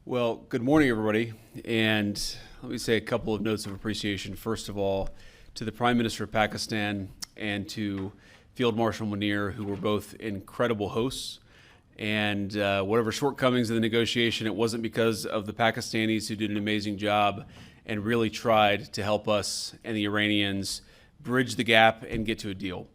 Well, good morning, everybody. And let me say a couple of notes of appreciation. First of all, to the Prime Minister of Pakistan and to Field Marshal Munir, who were both incredible hosts. And whatever shortcomings in the negotiation, it wasn't because of the Pakistanis, who did an amazing job and really tried to help us and the Iranians bridge the gap and get to a deal.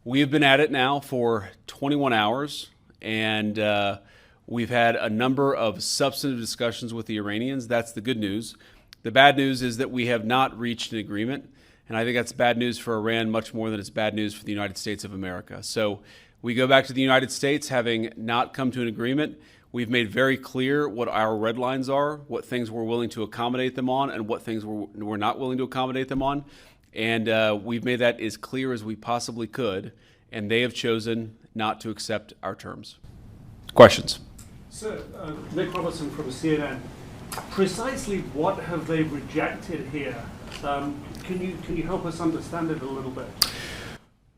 We have been at it now for 21 hours, and we've had a number of substantive discussions with the Iranians. That's the good news. The bad news is that we have not reached an agreement, and I think that's bad news for Iran much more than it's bad news for the United States of America. So we go back to the United States having not come to an agreement. We've made very clear what our red lines are, what things we're willing to accommodate them on, and what things we're not willing to accommodate them on. And we've made that as clear as we possibly could, and they have chosen not to accept our terms. Questions? So, Nick Robertson from CNN. Precisely what have they rejected here? Can you help us understand it a little bit?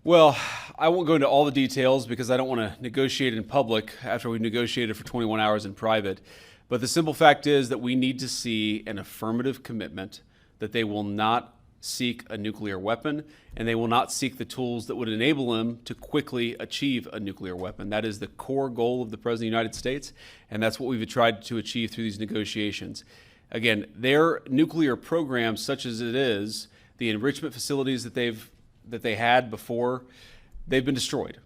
Well, I won't go into all the details because I don't want to negotiate in public after we've negotiated for 21 hours in private. But the simple fact is that we need to see an affirmative commitment that they will not seek a nuclear weapon, and they will not seek the tools that would enable them to quickly achieve a nuclear weapon. That is the core goal of the President of the United States, and that's what we've tried to achieve through these negotiations. Again, their nuclear program, such as it is, the enrichment facilities that they had before, they've been destroyed.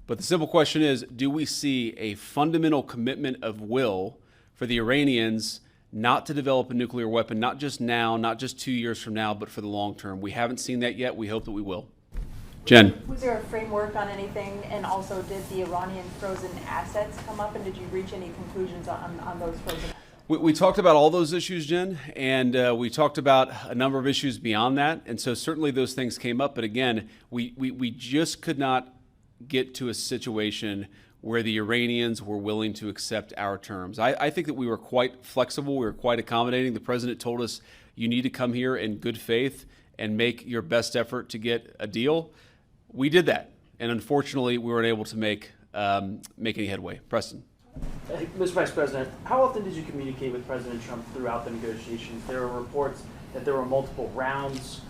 But the simple question is, do we see a fundamental commitment of will for the Iranians not to develop a nuclear weapon, not just now, not just 2 years from now, but for the long term? We haven't seen that yet. We hope that we will. Jen. Was there a framework on anything? And also, did the Iranian frozen assets come up? And did you reach any conclusions on those frozen assets? We talked about all those issues, Jen, and we talked about a number of issues beyond that. And so certainly those things came up. But again, we just could not get to a situation where the Iranians were willing to accept our terms. I think that we were quite flexible. We were quite accommodating. The president told us, you need to come here in good faith and make your best effort to get a deal. We did that. And unfortunately, we weren't able to make any headway. Preston. Mr. Vice President, how often did you communicate with President Trump throughout the negotiations? There were reports that there were multiple rounds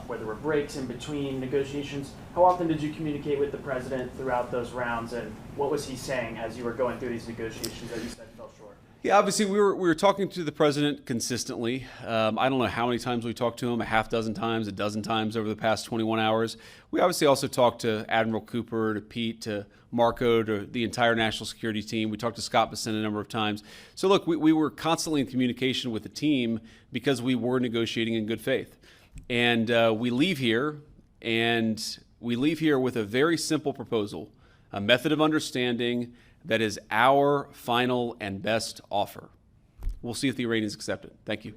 where there were breaks in between negotiations. How often did you communicate with the president throughout those rounds, and what was he saying as you were going through these negotiations that you said fell short? Yeah, obviously we were talking to the president consistently. I don't know how many times we talked to him, a half dozen times, a dozen times over the past 21 hours. We obviously also talked to Admiral Cooper, to Pete, to Marco, to the entire national security team. We talked to Scott Bessent a number of times. So look, we were constantly in communication with the team because we were negotiating in good faith. And we leave here with a very simple proposal, a method of understanding that is our final and best offer. We'll see if the Iranians accept it. Thank you.